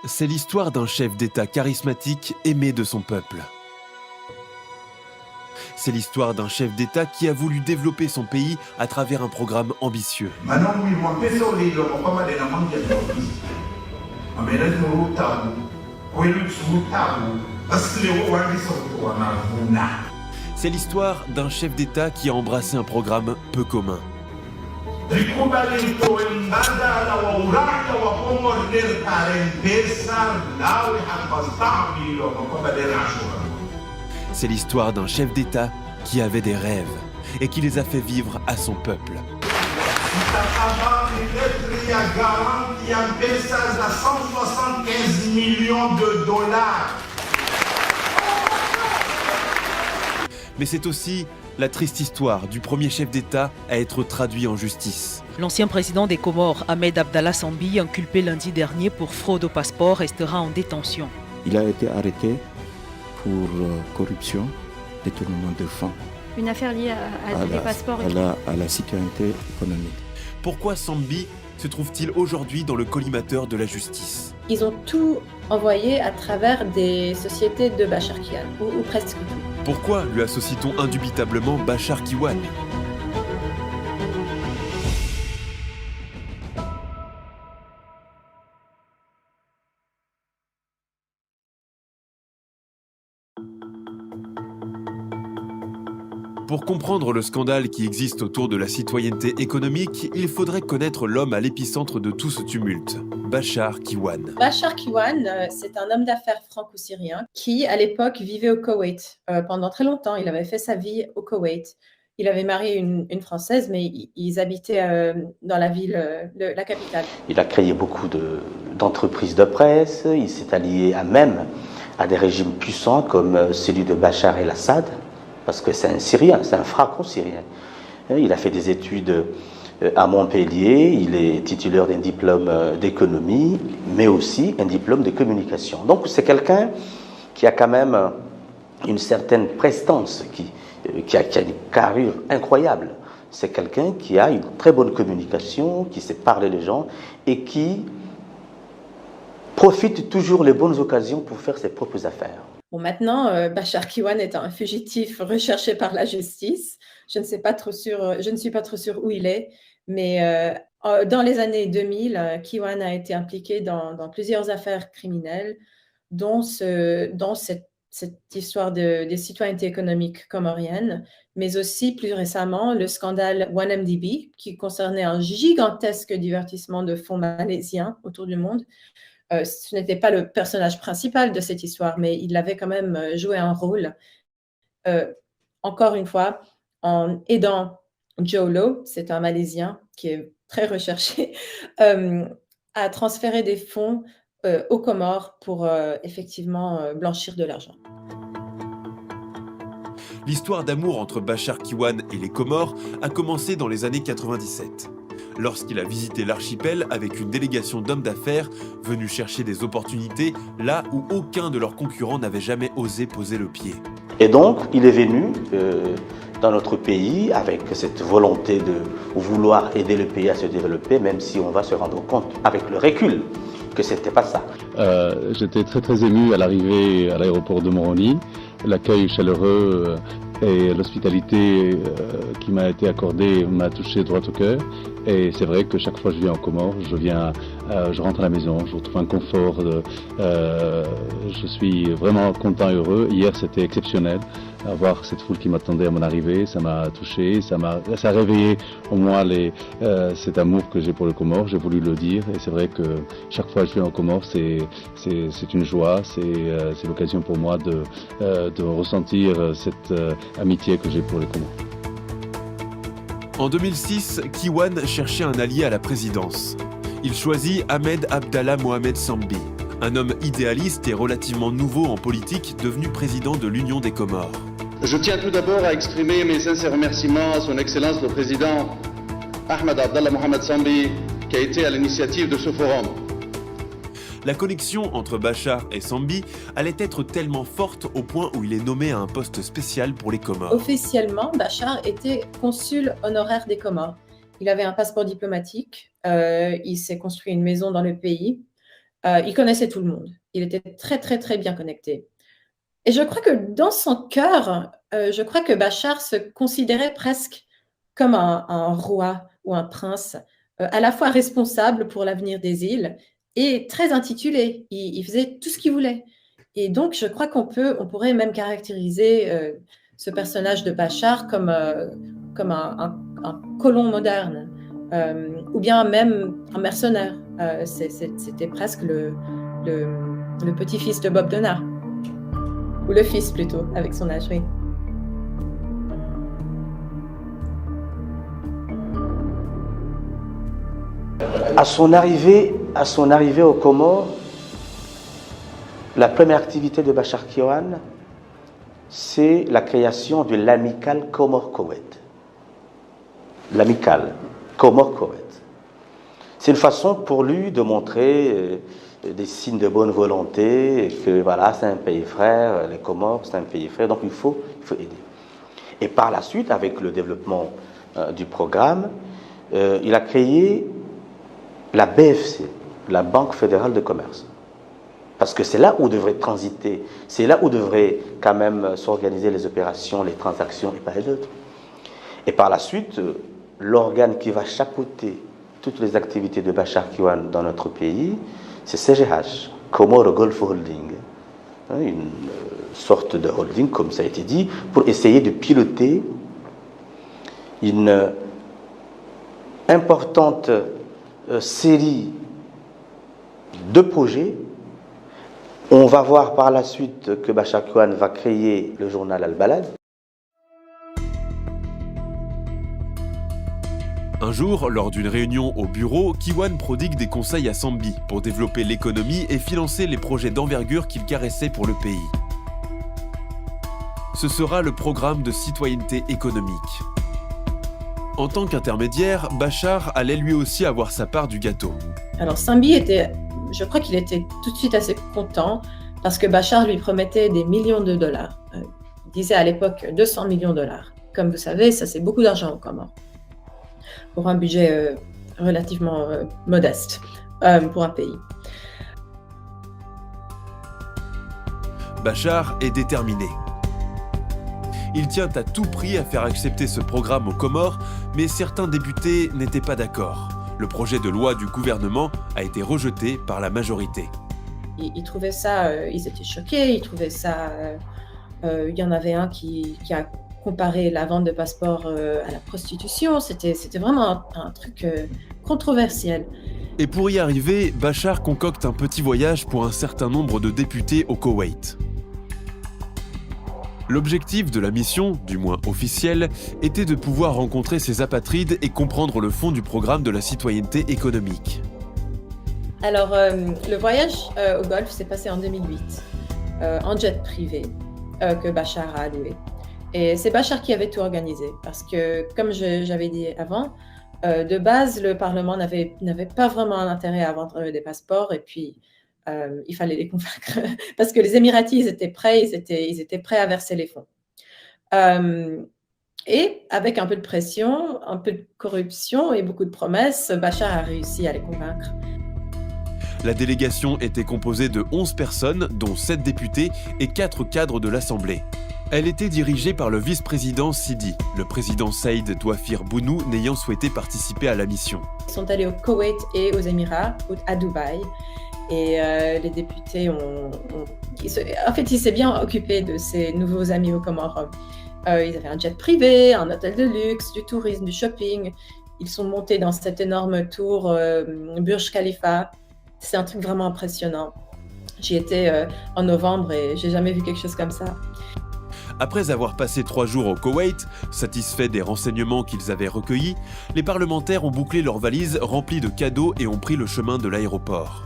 C'est l'histoire d'un chef d'État charismatique aimé de son peuple. C'est l'histoire d'un chef d'État qui a voulu développer son pays à travers un programme ambitieux. C'est l'histoire d'un chef d'État qui a embrassé un programme peu commun. C'est l'histoire d'un chef d'État qui avait des rêves et qui les a fait vivre à son peuple. Mais c'est aussi la triste histoire du premier chef d'État à être traduit en justice. L'ancien président des Comores, Ahmed Abdallah Sambi, inculpé lundi dernier pour fraude au passeport, restera en détention. Il a été arrêté pour corruption, détournement de fonds. Une affaire liée à des passeports à la citoyenneté économique. Pourquoi Sambi se trouve-t-il aujourd'hui dans le collimateur de la justice? Ils ont tout envoyé à travers des sociétés de Bachar Kiwan, ou presque tout. Pourquoi lui associe-t-on indubitablement Bachar Kiwan? Pour comprendre le scandale qui existe autour de la citoyenneté économique, il faudrait connaître l'homme à l'épicentre de tout ce tumulte, Bachar Kiwan. Bachar Kiwan, c'est un homme d'affaires franco-syrien qui, à l'époque, vivait au Koweït. Pendant très longtemps, il avait fait sa vie au Koweït. Il avait marié une Française, mais ils habitaient dans la ville, la capitale. Il a créé beaucoup d'entreprises de presse, il s'est allié à des régimes puissants comme celui de Bachar el-Assad, parce que c'est un Syrien, c'est un franco-syrien. Il a fait des études à Montpellier, il est titulaire d'un diplôme d'économie, mais aussi un diplôme de communication. Donc c'est quelqu'un qui a quand même une certaine prestance, qui a une carrure incroyable. C'est quelqu'un qui a une très bonne communication, qui sait parler les gens et qui profite toujours les bonnes occasions pour faire ses propres affaires. Bon, maintenant, Bachar Kiwan est un fugitif recherché par la justice. Je ne suis pas trop sûre où il est, mais dans les années 2000, Kiwan a été impliqué dans plusieurs affaires criminelles, dont cette histoire des citoyennetés économiques comoriennes, mais aussi plus récemment le scandale 1MDB, qui concernait un gigantesque divertissement de fonds malaisiens autour du monde. Ce n'était pas le personnage principal de cette histoire, mais il avait quand même joué un rôle, encore une fois, en aidant Joe Low, c'est un Malaisien qui est très recherché, à transférer des fonds aux Comores pour effectivement blanchir de l'argent. L'histoire d'amour entre Bachar Kiwan et les Comores a commencé dans les années 97. Lorsqu'il a visité l'archipel avec une délégation d'hommes d'affaires venus chercher des opportunités là où aucun de leurs concurrents n'avait jamais osé poser le pied. Et donc, il est venu dans notre pays avec cette volonté de vouloir aider le pays à se développer, même si on va se rendre compte avec le recul que c'était pas ça. J'étais très ému à l'arrivée à l'aéroport de Moroni. L'accueil chaleureux et l'hospitalité qui m'a été accordée m'a touché droit au cœur. Et c'est vrai que chaque fois que je viens en Comores, je rentre à la maison, je retrouve un confort. Je suis vraiment content et heureux. Hier, c'était exceptionnel. Voir cette foule qui m'attendait à mon arrivée, ça m'a touché, ça a réveillé en moi cet amour que j'ai pour le Comores. J'ai voulu le dire et c'est vrai que chaque fois que je viens en Comores, c'est une joie, c'est l'occasion pour moi de ressentir cette amitié que j'ai pour les Comores. En 2006, Kiwan cherchait un allié à la présidence. Il choisit Ahmed Abdallah Mohamed Sambi, un homme idéaliste et relativement nouveau en politique, devenu président de l'Union des Comores. Je tiens tout d'abord à exprimer mes sincères remerciements à son Excellence le Président Ahmed Abdallah Mohamed Sambi, qui a été à l'initiative de ce forum. La connexion entre Bachar et Sambi allait être tellement forte au point où il est nommé à un poste spécial pour les Comores. Officiellement, Bachar était consul honoraire des Comores. Il avait un passeport diplomatique, il s'est construit une maison dans le pays. il connaissait tout le monde. Il était très, très, très bien connecté. Et je crois que dans son cœur, je crois que Bachar se considérait presque comme un roi ou un prince, à la fois responsable pour l'avenir des îles et très intitulé. Il faisait tout ce qu'il voulait. Et donc, je crois on pourrait même caractériser ce personnage de Bachar comme un colon moderne, ou bien même un mercenaire. C'était presque le petit-fils de Bob Denard. Ou le fils plutôt, avec son âge, oui. À son arrivée aux Comores, la première activité de Bachar Kiwan, c'est la création de l'amicale Comores-Koweït. L'amicale Comores-Koweït. C'est une façon pour lui de montrer des signes de bonne volonté, que voilà, c'est un pays frère, les Comores, c'est un pays frère, donc il faut aider. Et par la suite, avec le développement du programme, il a créé la BFC, la Banque fédérale de commerce. Parce que c'est là où devrait transiter, c'est là où devraient quand même s'organiser les opérations, les transactions et pas les autres. Et par la suite, l'organe qui va chapeauter toutes les activités de Bachar Kiwan dans notre pays, c'est CGH, Comoro Gulf Holding. Une sorte de holding, comme ça a été dit, pour essayer de piloter une importante série de projets. On va voir par la suite que Bachar Kiwan va créer le journal Al-Balad. Un jour, lors d'une réunion au bureau, Kiwan prodigue des conseils à Sambi pour développer l'économie et financer les projets d'envergure qu'il caressait pour le pays. Ce sera le programme de citoyenneté économique. En tant qu'intermédiaire, Bachar allait lui aussi avoir sa part du gâteau. Alors Sambi je crois qu'il était tout de suite assez content parce que Bachar lui promettait des millions de dollars. Il disait à l'époque 200 millions de dollars. Comme vous savez, ça c'est beaucoup d'argent aux Comores. Pour un budget relativement modeste pour un pays. Bachar est déterminé. Il tient à tout prix à faire accepter ce programme aux Comores, mais certains députés n'étaient pas d'accord. Le projet de loi du gouvernement a été rejeté par la majorité. Ils trouvaient ça, ils étaient choqués, ils trouvaient ça... Il y en avait un qui a comparé la vente de passeports à la prostitution. C'était vraiment un truc controversiel. Et pour y arriver, Bachar concocte un petit voyage pour un certain nombre de députés au Koweït. L'objectif de la mission, du moins officielle, était de pouvoir rencontrer ces apatrides et comprendre le fond du programme de la citoyenneté économique. Alors, le voyage au Golfe s'est passé en 2008, en jet privé, que Bachar a alloué. Et c'est Bachar qui avait tout organisé, parce que, comme j'avais dit avant, de base, le Parlement n'avait pas vraiment un intérêt à vendre des passeports, et puis il fallait les convaincre, parce que les Émiratis, ils étaient prêts à verser les fonds. Et avec un peu de pression, un peu de corruption et beaucoup de promesses, Bachar a réussi à les convaincre. La délégation était composée de 11 personnes, dont 7 députés et 4 cadres de l'Assemblée. Elle était dirigée par le vice-président Sidi, le président Saïd Douafir Bounou n'ayant souhaité participer à la mission. Ils sont allés au Koweït et aux Émirats, à Dubaï. Et les députés en fait, il s'est bien occupé de ses nouveaux amis aux Comores. Ils avaient un jet privé, un hôtel de luxe, du tourisme, du shopping. Ils sont montés dans cette énorme tour Burj Khalifa. C'est un truc vraiment impressionnant. J'y étais en novembre et j'ai jamais vu quelque chose comme ça. Après avoir passé 3 jours au Koweït, satisfaits des renseignements qu'ils avaient recueillis, les parlementaires ont bouclé leurs valises remplies de cadeaux et ont pris le chemin de l'aéroport.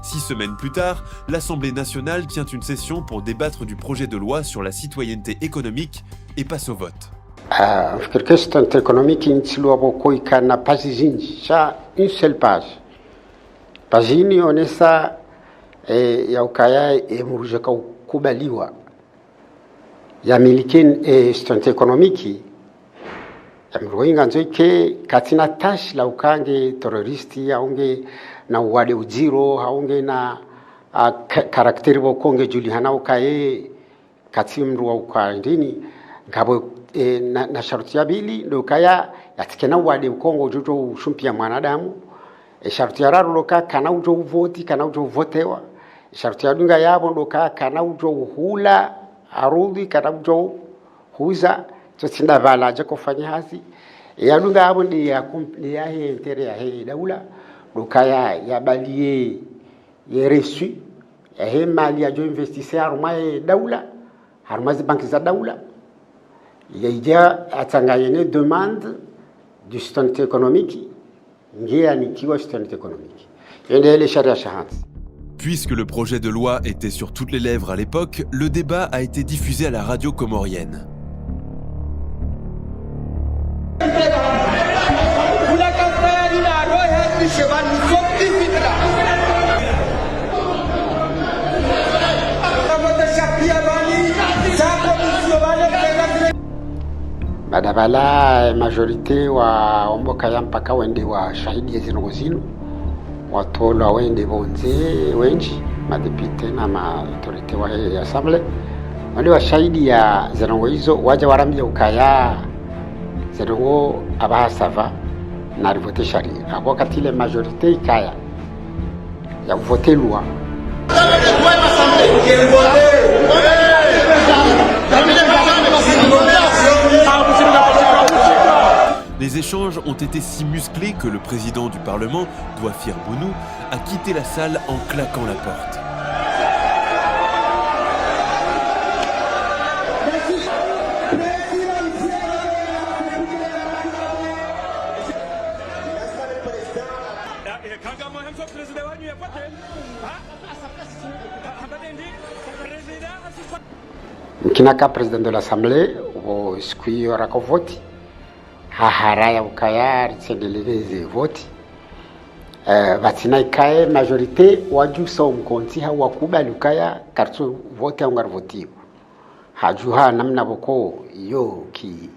6 semaines plus tard, l'Assemblée nationale tient une session pour débattre du projet de loi sur la citoyenneté économique et passe au vote. Une seule page. Pagini onesa yaukaya emurujeka kubaliwa ya miliki student economique Mruinga nzoike katina tash la ukange terroristi aunge na wale ujiro aunge na karakteri bokonge julihana ukaye katimru au ndini ngabo na sharuti ya bili ndo kaya yatikena wale ukongo ujojo ushumpia mwanadamu sharuti ya raru loka kana ujo uvoti kana ujo uvotewa sharuti ya dunga yabo ndo kaya kana ujo uhula arudi kana ujo huza tsinda vala je kufanya hazi ya dunga yabo ndi ya he intere ya he daula ndo kaya ya balie ye reçu ya he mali ya jo investisseur armaye daula harmazi banki za daula il y a une demande du souveraineté économique, Puisque le projet de loi était sur toutes les lèvres à l'époque, le débat a été diffusé à la radio comorienne. Badabala majorité wa omboka ya mpaka wende wa shahidi zino watolwa wende bonze wenji madepite na autorité wa assemblée wale wa shahidi ya zino hizo waje warambia ukaya zino abasava na voter sharia hapo wakati ile majorité ikaya ya voter loi Les échanges ont été si musclés que le président du Parlement, Douafir Bounou, a quitté la salle en claquant la porte. Mkinaka président de l'Assemblée, au squio rakovoti. Haharaya ukaya ritsendeleze voti vatina ikae majorité waju sa mkonti ha wakubali ukaya kartu vote angar votivo hajuha namna boko yo ki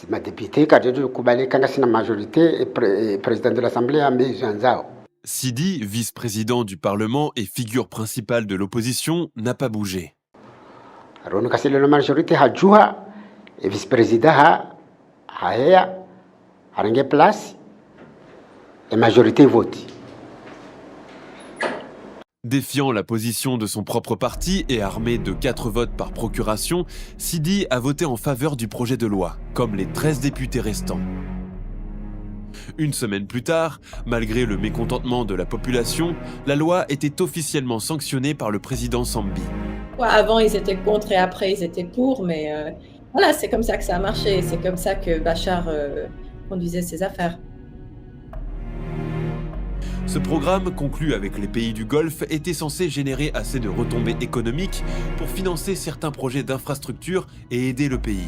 ma député kadjo kubali kanga sina majorité et président de l'Assemblée ambejanzao. Sidi, vice-président du Parlement et figure principale de l'opposition, n'a pas bougé. Rono kasile la majorité hajuha et vice-président Haya, arenge place, et majorité vote. Défiant la position de son propre parti et armé de 4 votes par procuration, Sidi a voté en faveur du projet de loi, comme les 13 députés restants. Une semaine plus tard, malgré le mécontentement de la population, la loi était officiellement sanctionnée par le président Sambi. Avant, ils étaient contre et après, ils étaient pour, mais... Voilà, c'est comme ça que ça a marché, c'est comme ça que Bachar conduisait ses affaires. Ce programme, conclu avec les pays du Golfe, était censé générer assez de retombées économiques pour financer certains projets d'infrastructure et aider le pays.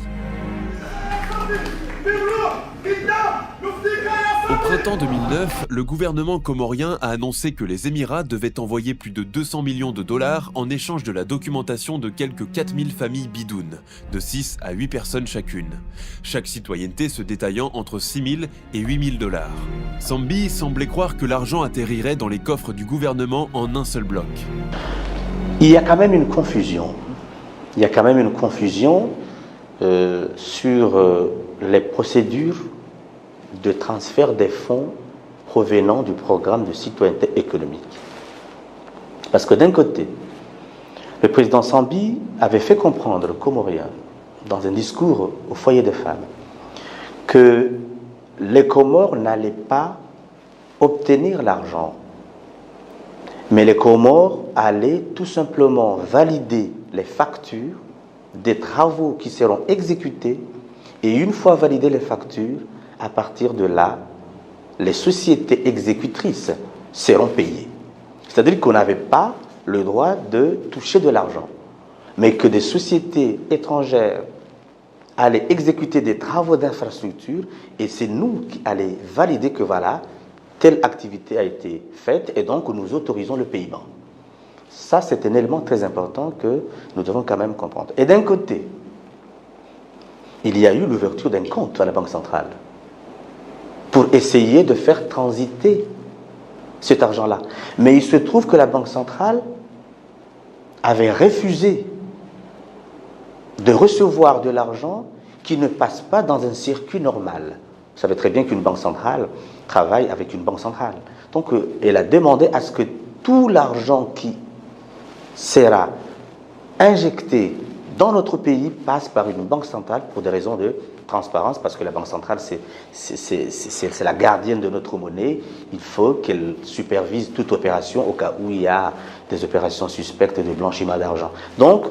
Au printemps 2009, le gouvernement comorien a annoncé que les Émirats devaient envoyer plus de 200 millions de dollars en échange de la documentation de quelques 4000 familles bidounes, de 6 à 8 personnes chacune. Chaque citoyenneté se détaillant entre 6 000 et 8 000 dollars. Sambi semblait croire que l'argent atterrirait dans les coffres du gouvernement en un seul bloc. Il y a quand même une confusion. Il y a quand même une confusion sur les procédures de transfert des fonds provenant du programme de citoyenneté économique. Parce que d'un côté, le président Sambi avait fait comprendre aux Comoriens, dans un discours au foyer des femmes, que les Comores n'allaient pas obtenir l'argent, mais les Comores allaient tout simplement valider les factures des travaux qui seront exécutés, et une fois validées les factures, à partir de là, les sociétés exécutrices seront payées. C'est-à-dire qu'on n'avait pas le droit de toucher de l'argent, mais que des sociétés étrangères allaient exécuter des travaux d'infrastructure et c'est nous qui allions valider que voilà, telle activité a été faite et donc nous autorisons le paiement. Ça, c'est un élément très important que nous devons quand même comprendre. Et d'un côté, il y a eu l'ouverture d'un compte à la Banque centrale pour essayer de faire transiter cet argent-là. Mais il se trouve que la Banque centrale avait refusé de recevoir de l'argent qui ne passe pas dans un circuit normal. Vous savez très bien qu'une banque centrale travaille avec une banque centrale. Donc, elle a demandé à ce que tout l'argent qui sera injecté dans notre pays passe par une banque centrale pour des raisons de transparence, parce que la banque centrale, c'est la gardienne de notre monnaie. Il faut qu'elle supervise toute opération au cas où il y a des opérations suspectes de blanchiment d'argent. Donc,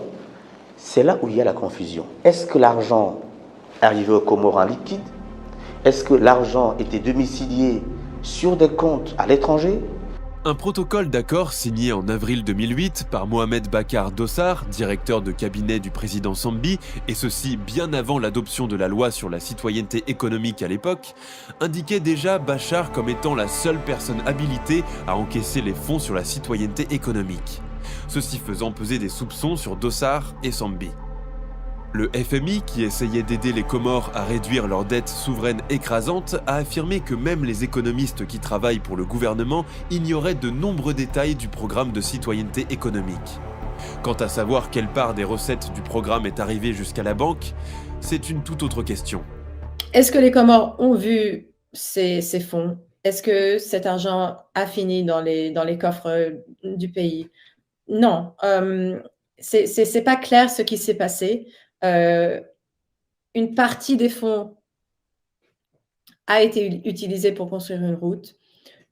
c'est là où il y a la confusion. Est-ce que l'argent arrivait aux Comores en liquide? Est-ce que l'argent était domicilié sur des comptes à l'étranger? Un protocole d'accord signé en avril 2008 par Mohamed Bakar Dossar, directeur de cabinet du président Sambi, et ceci bien avant l'adoption de la loi sur la citoyenneté économique à l'époque, indiquait déjà Bachar comme étant la seule personne habilitée à encaisser les fonds sur la citoyenneté économique. Ceci faisant peser des soupçons sur Dossar et Sambi. Le FMI, qui essayait d'aider les Comores à réduire leurs dettes souveraines écrasantes, a affirmé que même les économistes qui travaillent pour le gouvernement ignoraient de nombreux détails du programme de citoyenneté économique. Quant à savoir quelle part des recettes du programme est arrivée jusqu'à la banque, c'est une toute autre question. Est-ce que les Comores ont vu ces fonds? Est-ce que cet argent a fini dans les coffres du pays? Non. C'est pas clair ce qui s'est passé. Une partie des fonds a été utilisée pour construire une route,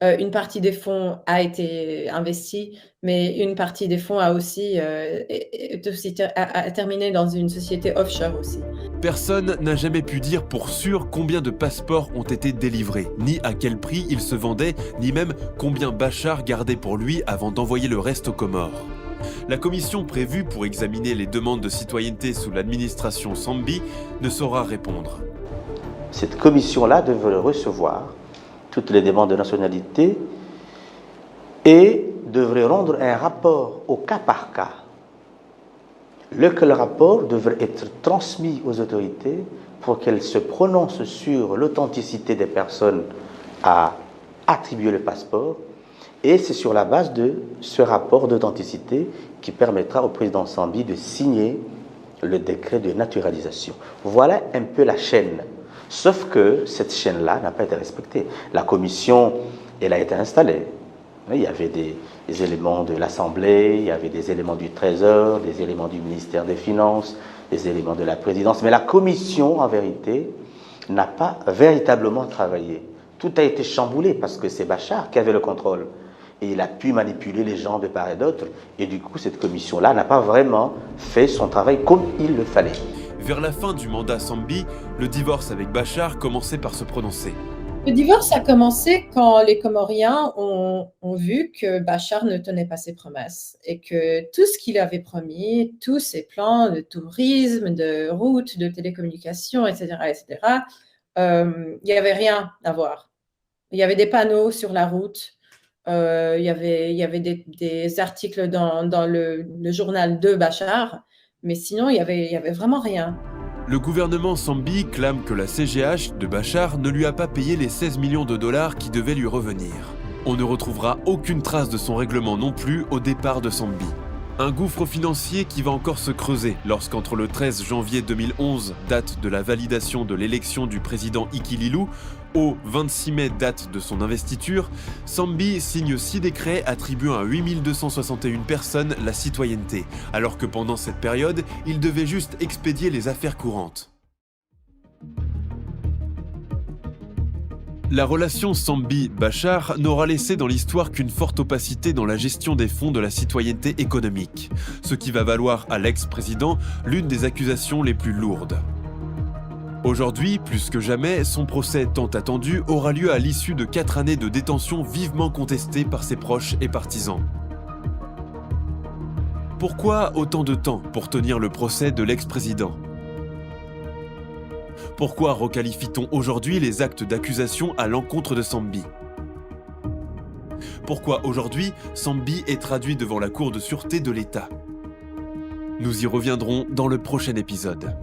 une partie des fonds a été investie, mais une partie des fonds a aussi terminé dans une société offshore aussi. Personne n'a jamais pu dire pour sûr combien de passeports ont été délivrés, ni à quel prix ils se vendaient, ni même combien Bachar gardait pour lui avant d'envoyer le reste aux Comores. La commission prévue pour examiner les demandes de citoyenneté sous l'administration Sambi ne saura répondre. Cette commission-là devrait recevoir toutes les demandes de nationalité et devrait rendre un rapport au cas par cas. Lequel rapport devrait être transmis aux autorités pour qu'elles se prononcent sur l'authenticité des personnes à attribuer le passeport. Et c'est sur la base de ce rapport d'authenticité qui permettra au président Sambi de signer le décret de naturalisation. Voilà un peu la chaîne. Sauf que cette chaîne-là n'a pas été respectée. La commission, elle a été installée. Il y avait des éléments de l'Assemblée, il y avait des éléments du Trésor, des éléments du ministère des Finances, des éléments de la présidence. Mais la commission, en vérité, n'a pas véritablement travaillé. Tout a été chamboulé parce que c'est Bachar qui avait le contrôle. Et il a pu manipuler les gens de part et d'autre. Et du coup, cette commission-là n'a pas vraiment fait son travail comme il le fallait. Vers la fin du mandat Sambi, le divorce avec Bachar commençait par se prononcer. Le divorce a commencé quand les Comoriens ont vu que Bachar ne tenait pas ses promesses et que tout ce qu'il avait promis, tous ses plans de tourisme, de routes, de télécommunications, etc., il n'y avait rien à voir. Il y avait des panneaux sur la route. Il y avait des articles dans le journal de Bachar, mais sinon, il y avait vraiment rien. Le gouvernement Sambi clame que la CGH de Bachar ne lui a pas payé les 16 millions de dollars qui devaient lui revenir. On ne retrouvera aucune trace de son règlement non plus au départ de Sambi. Un gouffre financier qui va encore se creuser lorsqu'entre le 13 janvier 2011, date de la validation de l'élection du président Ikililou, au 26 mai, date de son investiture, Sambi signe 6 décrets attribuant à 8261 personnes la citoyenneté, alors que pendant cette période, il devait juste expédier les affaires courantes. La relation Sambi-Bachar n'aura laissé dans l'histoire qu'une forte opacité dans la gestion des fonds de la citoyenneté économique, ce qui va valoir à l'ex-président l'une des accusations les plus lourdes. Aujourd'hui, plus que jamais, son procès tant attendu aura lieu à l'issue de 4 années de détention vivement contestées par ses proches et partisans. Pourquoi autant de temps pour tenir le procès de l'ex-président ? Pourquoi requalifie-t-on aujourd'hui les actes d'accusation à l'encontre de Sambi ? Pourquoi aujourd'hui Sambi est traduit devant la Cour de sûreté de l'État ? Nous y reviendrons dans le prochain épisode.